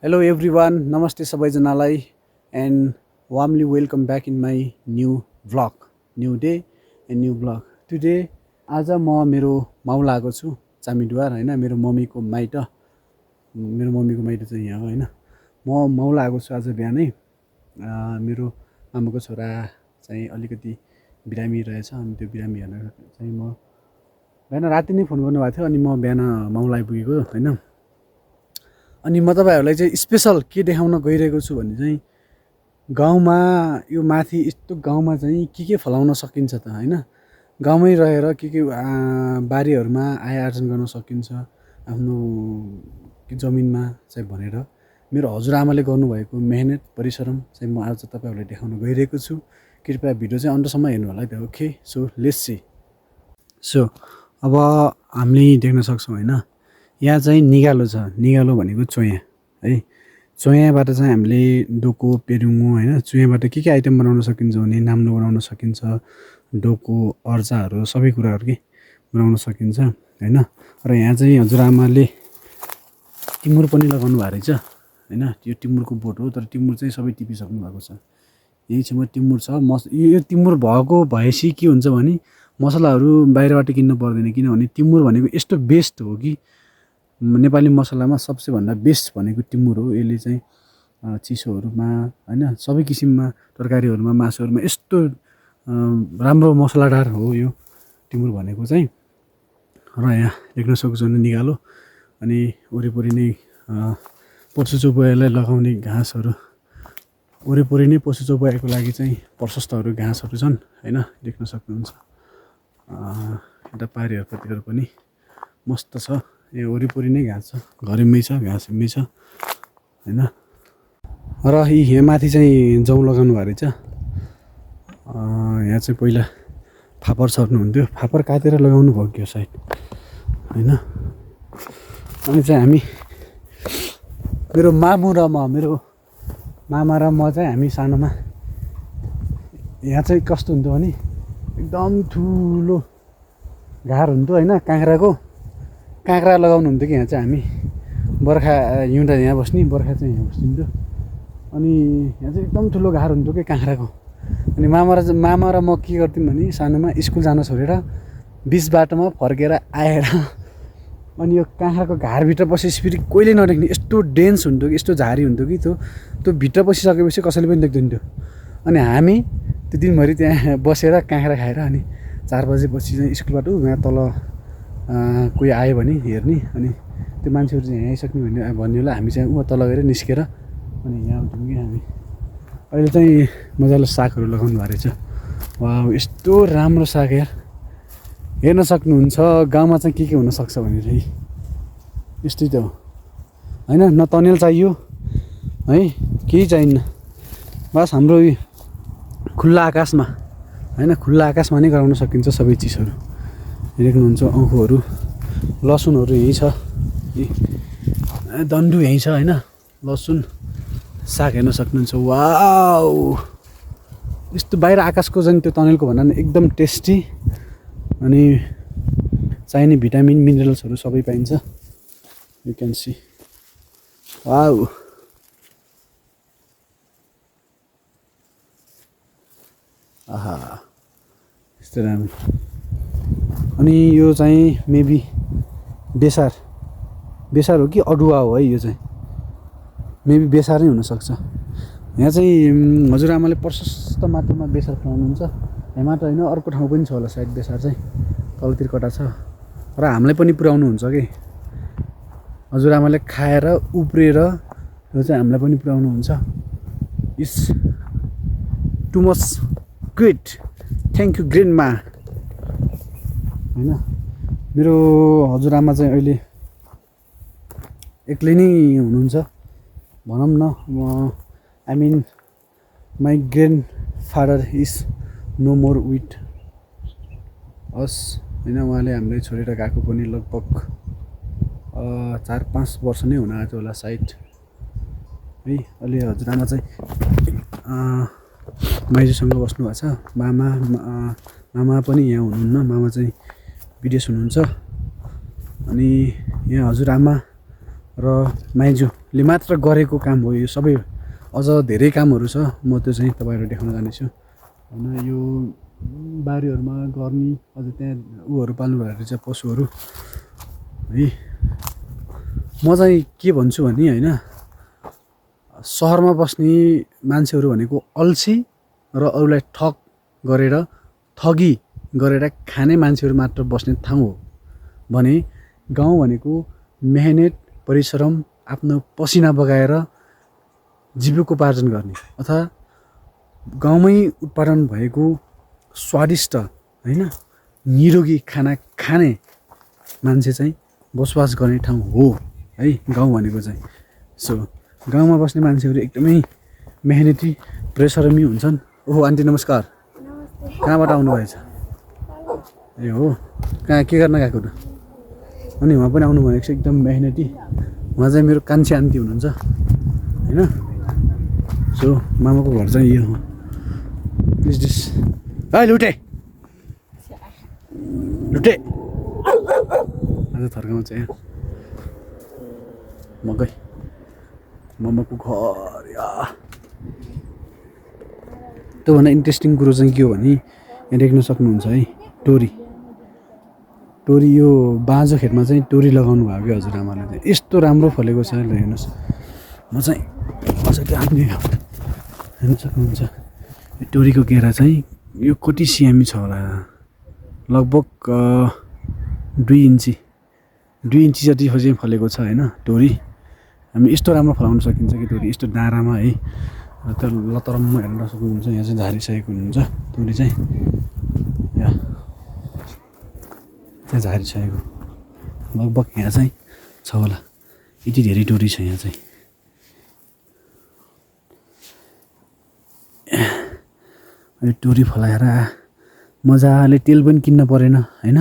Hello everyone, namaste सबैजनालाई and warmly welcome back in my new vlog, new day and new vlog. Today आज म मेरो माउला आएको छु चामीडुवार हैन मेरो मम्मीको माइत चाहिँ यहाँ हो हैन म माउला आएको छु आज बिहानै मेरो मामुको छोरा चाहिँ अलिकति बिरामी रहेछ अनि त्यो बिरामी हेर्न चाहिँ म बिहान राति नै फोन गर्नुभएको थियो अनि म बिहान माउला आइपुगेको हैन अनि म तपाईहरुलाई चाहिँ स्पेशल के देखाउन गइरहेको छु भने चाहिँ गाउँमा यो माथि यस्तो गाउँमा चाहिँ के फलाउन सकिन्छ त हैन गाउँमै रहेर के बारीहरुमा आय आर्जन गर्न सकिन्छ आफ्नो जमिनमा चाहिँ भनेर मेरो हजुरआमाले गर्नुभएको मेहनत परिश्रम चाहिँ म आज तपाईहरुलाई देखाउन गइरहेको छु कृपया भिडियो चाहिँ अन्तसम्म हेर्नु होला है okay so let's see so अब हामीले देख्न सक्छौं हैन यहाँ चाहिँ निगालो छ निगालो भनेको चोया है चोयाबाट चाहिँ हामीले डोको पेरुङो हैन चोयाबाट के आइटम बनाउन सकिन्छ भने नाम्लो बनाउन सकिन्छ डोको अर्जाहरू सबै कुराहरु के बनाउन सकिन्छ हैन र यहाँ चाहिँ हजुरआमाले टिमुर पनि लगाउनु भएको रहेछ हैन यो टिमुरको बोट हो तर टिमुर चाहिँ सबै टिपिसक्नु भएको छ यही छेउमा टिमुर छ यो टिमुर भएको भएसी के हुन्छ भने मसलाहरू बाहिरबाट किन्न पर्दैन किनभने टिमुर भनेको यस्तो बेस्ट हो कि नेपाली मसलामा सबसे भन्दा बेस्ट भनेको टिमुर हो यसले चाहिँ चिसोहरुमा हैन सबै किसिममा तरकारीहरुमा मासुहरुमा यस्तो राम्रो मसलादार हो यो टिमुर भनेको चाहिँ र यहाँ देख्न सक्नुहुन्छ निगालो अनि वरिपरि नै पशु चौपायालाई लगाउने घाँसहरु वरिपरि नै पशु चौपायाको लागि चाहिँ प्रशस्तहरु घाँसहरु छन् हैन देख्न सक्नुहुन्छ एउटा पारीहरुतिर पनि मस्त छ यो वरिपरि नै घाँस छ घरमै छ घाँसमै छ हैन र यहाँ माथि चाहिँ जौ लगाउनु भएको रहेछ यहाँ चाहिँ पहिला फापर छर्नु हुन्थ्यो फापर काटेर लगाउनु भयो के साइड हैन अनि चाहिँ हामी मेरो मामु र मेरो मामा र म चाहिँ हामी सानोमा यहाँ चाहिँ कस्तो हुन्थ्यो भने एकदम ठुलो घार हुन्थ्यो हैन काँक्रा लगाउनु हुन्थ्यो कि यहाँ चाहिँ हामी बर्खा हिउँदा यहाँ बस्ने बर्खा चाहिँ यहाँ बस्दिन्थ्यो अनि यहाँ चाहिँ एकदम ठुलो घार हुन्थ्यो कि काँक्राको अनि मामा र म के गर्थ्यौँ भने सानोमा स्कुल जान छोडेर बिच बाटोमा फर्केर आएर अनि यो काँक्राको घारभित्र बसेपछि फेरि कहिले नदेख्ने यस्तो डेन्स हुन्थ्यो कि यस्तो झारी हुन्थ्यो कि त्यो भित्र बसिसकेपछि कसैले पनि देख्दैन थियो अनि हामी त्यो दिनभरि त्यहाँ बसेर काँक्रा खाएर अनि 4 बजेपछि चाहिँ स्कुलबाट यहाँ तल कोही आयो भने हेर्ने अनि त्यो मान्छेहरु चाहिँ यहाँ आइसक्ने भन्ने होला हामी चाहिँ तल गएर निस्केर अनि यहाँ आउँथ्यौँ कि हामी अहिले चाहिँ मजाले सागहरु लगाउनु भएको रहेछ वाउ यस्तो राम्रो साग यार हेर्न सक्नुहुन्छ गाउँमा चाहिँ के हुन सक्छ भनेर यस्तै त हो हैन न तनेल चाहियो है केही चाहिन्न बस हाम्रो खुल्ला आकाशमा हैन खुल्ला आकाशमा नै गराउन सकिन्छ सबै चीजहरु देख्नुहुन्छ औखोहरु लसुनहरु यही छ दण्डु यही छ हैन लसुन साग हेर्न सक्नुहुन्छ वाउ यस्तो बाहिर आकाशको चाहिँ त्यो तनेलको भन्दा एकदम टेस्टी अनि चाहिने भिटामिन मिनरल्सहरु सबै पाइन्छ यु क्यान सी वाउ आहा यस्तो राम्रो अनि यो चाहिँ मेबी बेसार हो कि अदुवा हो है यो चाहिँ मेबी बेसार नै हुन सक्छ यहाँ चाहिँ हजुरआमाले प्रशस्त मात्रामा बेसार खुवाउनुहुन्छ यहाँ मात्र हैन अर्को ठाउँ पनि छ होला सायद बेसार चाहिँ तलतिर कटा छ र हामीलाई पनि पुर्याउनु हुन्छ के हजुरआमाले खाएर उब्रेर यो चाहिँ हामीलाई पनि पुर्याउनु हुन्छ is too much good thank you grandma हैन मेरो हजुरआमा चाहिँ अहिले एक्लै नै हुनुहुन्छ भनौं न I mean my grandfather is no more with us हैन उहाँले हामीलाई छोडेर गएको पनि लगभग 4-5 वर्ष नै हुन आएको होला सायद है अहिले हजुरआमा चाहिँ माइजूसँग बस्नु भएको छ मामा पनि यहाँ हुनुहुन्न मामा चाहिँ विदेश हुनुहुन्छ अनि यहाँ हजुरआमा र माइजू ले मात्र गरेको काम हो यो सबै। अझ धेरै कामहरू छ, म त्यो चाहिँ तपाईँहरूलाई देखाउन जानेछु होइन। यो बारीहरूमा गर्ने अझ त्यहाँ ऊहरू पाल्नु भएको चाहिँ पशुहरू है। म चाहिँ के भन्छु भने होइन, सहरमा बस्ने मान्छेहरू भनेको अल्छी र अरूलाई ठग गरेर ठगी गरेर खाने मान्छेहरू मात्र बस्ने ठाउँ हो भने गाउँ भनेको मेहनत परिश्रम आफ्नो पसिना बगाएर जीविकोपार्जन गर्ने अथवा गाउँमै उत्पादन भएको स्वादिष्ट होइन निरोगी खाना खाने मान्छे चाहिँ बसोबास गर्ने ठाउँ हो है गाउँ भनेको चाहिँ। सो गाउँमा बस्ने मान्छेहरू एकदमै मेहनती परिश्रमी हुन्छन्। ओहो आन्टी नमस्कार, कहाँबाट आउनुभएछ? ए हो, कहाँ के गर्न गएको त? अनि उहाँ पनि आउनु भनेको छ, एकदम मेहनती। उहाँ चाहिँ मेरो कान्छी आन्टी हुनुहुन्छ होइन। सो मामाको घर चाहिँ यो हो। डिस है लुटे लुटे आज थर्काउँछ यहाँ मकै मामाको घर या। त्योभन्दा इन्ट्रेस्टिङ कुरो चाहिँ के हो भने यहाँ देख्न सक्नुहुन्छ है टोरी। टोरी यो बाँझो खेतमा चाहिँ टोरी लगाउनु भएको क्या हजुरआमाले चाहिँ। यस्तो राम्रो फलेको छ ल हेर्नुहोस्। म चाहिँ अझ के आफ्नो हेर्न सक्नुहुन्छ यो टोरीको केरा चाहिँ यो कति सिएमी छ होला, लगभग 2 इन्ची जति चाहिँ फलेको छ होइन टोरी। हामी यस्तो राम्रो फलाउन सकिन्छ कि टोरी यस्तो डाँडामा है। र त्यो लतरम्म हेर्न सक्नुहुन्छ, यहाँ चाहिँ झारिसकेको हुनुहुन्छ टोरी चाहिँ। यहाँ चाहिँ झारिसकेको लगभग यहाँ चाहिँ छ होला, यति धेरै टोरी छ यहाँ चाहिँ। यो टोरी फलाएर मजाले तेल पनि किन्न परेन होइन।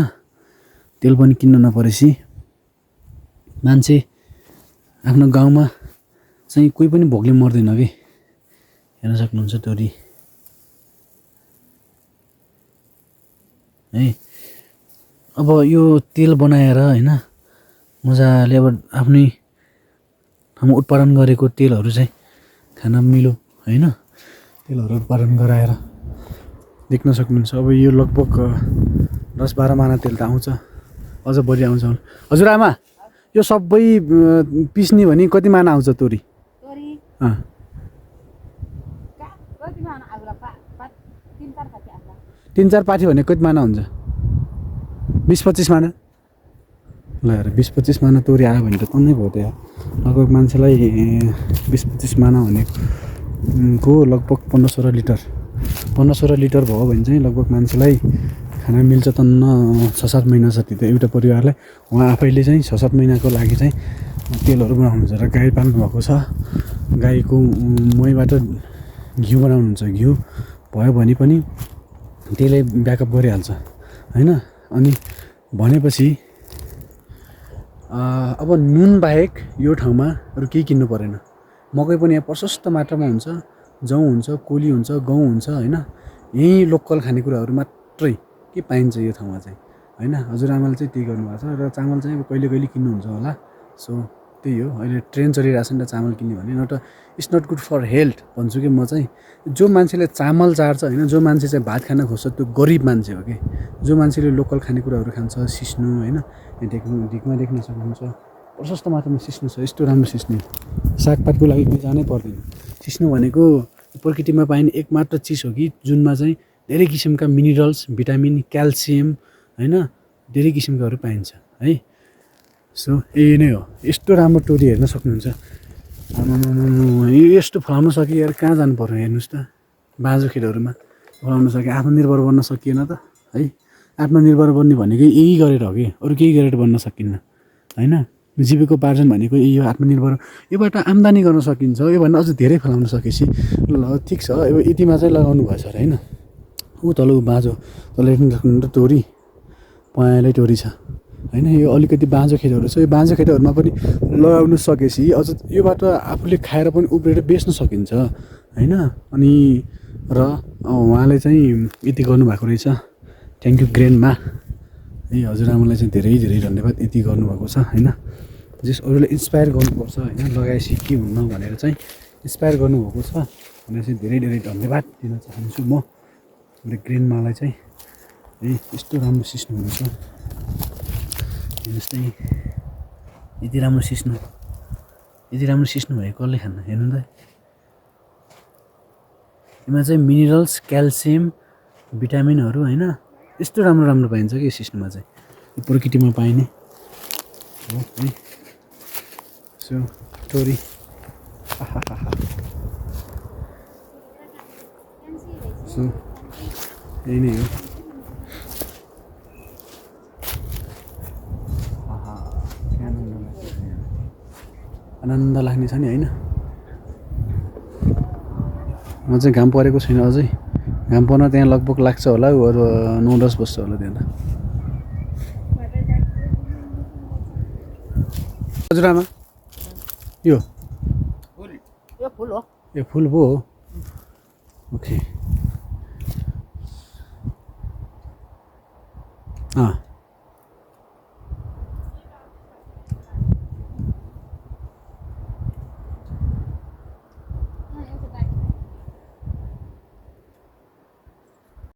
तेल पनि किन्न नपरेपछि मान्छे आफ्नो गाउँमा चाहिँ कोही पनि भोकले मर्दैन कि। हेर्न सक्नुहुन्छ टोरी है। अब यो तेल बनाएर होइन मजाले अब आफ्नै ठाउँमा उत्पादन गरेको तेलहरू चाहिँ खान मिलो होइन। तेलहरू उत्पादन गराएर देख्न सक्नुहुन्छ। अब यो लगभग 10-12 माना तेल त आउँछ, अझ बढी आउँछ। हजुरआमा यो सबै पिस्ने भने कति माना आउँछ तोरी? 3-4 पाठी भने कति माना हुन्छ? 20-25 माना। ल हेर 20-25 माना तोरी आयो भने त कमै भयो त यार। लगभग मान्छेलाई 20-25 माना भनेको लगभग 15-16 लिटर। 15-16 लिटर भयो भने चाहिँ लगभग मान्छेलाई खाना मिल्छ तन्न 6-7 महिना जति त एउटा परिवारलाई। उहाँ आफैले चाहिँ 6-7 महिनाको लागि चाहिँ तेलहरू बनाउनुहुन्छ र गाई पाल्नु भएको छ। गाईको महीबाट घिउ बनाउनुहुन्छ। घिउ भयो भने पनि त्यसले ब्याकअप गरिहाल्छ होइन। अनि भनेपछि अब नुन बाहेक यो ठाउँमा अरू केही किन्नु परेन। मकै पनि यहाँ प्रशस्त मात्रामा हुन्छ, जौँ हुन्छ, कोली हुन्छ, गहुँ हुन्छ होइन। यहीँ लोकल खानेकुराहरू मात्रै के पाइन्छ यो ठाउँमा चाहिँ होइन। हजुरआमाले चाहिँ त्यही गर्नुभएको छ। र चामल चाहिँ अब कहिले कहिले किन्नुहुन्छ होला। सो त्यही हो, अहिले ट्रेन चलिरहेको छ नि त चामल किन्ने भने। Not it's not good for health भन्छु कि म चाहिँ। जो मान्छेले चामल चाड्छ होइन, जो मान्छे चाहिँ भात खान खोज्छ त्यो गरिब मान्छे हो कि। जो मान्छेले लोकल खानेकुराहरू खान्छ, सिस्नु होइन, यहाँ ढिकमा देख्न सक्नुहुन्छ प्रशस्त मात्रामा सिस्नु छ। यस्तो राम्रो सिस्नु सागपातको लागि पनि जानै पर्दैन। सिस्नु भनेको प्रकृतिमा पाइने एकमात्र चिज हो कि जुनमा चाहिँ धेरै किसिमका मिनरल्स, भिटामिन, क्याल्सियम होइन, धेरै किसिमकाहरू पाइन्छ है। सो यही नै हो। यस्तो राम्रो टोरी हेर्न सक्नुहुन्छ। यो यस्तो फलाउन सके यार, कहाँ जानु पर्यो हेर्नुहोस् त। बाँझो खेतहरूमा फलाउन सके, आत्मनिर्भर बन्न सकिएन त है। आत्मनिर्भर बन्ने भनेको यही गरेर हो कि, अरू केही गरेर बन्न सकिन्न होइन। जीविकोपार्जन भनेको यही हो, आत्मनिर्भर। योबाट आम्दानी गर्न सकिन्छ। योभन्दा अझ धेरै फलाउन सकेपछि ल ठिक छ। अब यतिमा चाहिँ लगाउनु भएछ अरे होइन। ऊ तल बाँझो तल हेर्नु सक्नुहुन्छ टोरी, पहेँलै टोरी छ होइन। यो अलिकति बाँझो खेतहरू छ। यो बाँझो खेतहरूमा पनि लगाउनु सकेपछि अझ योबाट आफूले खाएर पनि उब्रेर बेच्न सकिन्छ होइन। अनि र उहाँले चाहिँ यति गर्नुभएको रहेछ। थ्याङ्क यू ग्रेन्डमा है। हजुरआमालाई चाहिँ धेरै धेरै धन्यवाद यति गर्नुभएको छ होइन। जस अरूले इन्सपायर गर्नुपर्छ होइन लगाएपछि के हुन्न भनेर चाहिँ इन्सपायर गर्नुभएको छ भनेर चाहिँ धेरै धेरै धन्यवाद दिन चाहन्छु म मेरो ग्रेन्डमालाई चाहिँ है यस्तो राम्रो सिस्नु हुनुहुन्छ जस्तै यति राम्रो सिस्नु भएको कसले खान्न हेर्नु त यसमा चाहिँ मिनरल्स क्याल्सियम भिटामिनहरू होइन यस्तो राम्रो राम्रो पाइन्छ कि सिस्नुमा चाहिँ यो प्रकृतिमा पाइने हो है सो स्टोरी सो यही नै हो आनन्द लाग्ने छ नि होइन म चाहिँ घाम परेको छैन अझै घाम पर्न त्यहाँ लगभग लाग्छ होला अरू 9-10 बज्छ होला त्यहाँ त हजुरआमा यो फुल हो ओके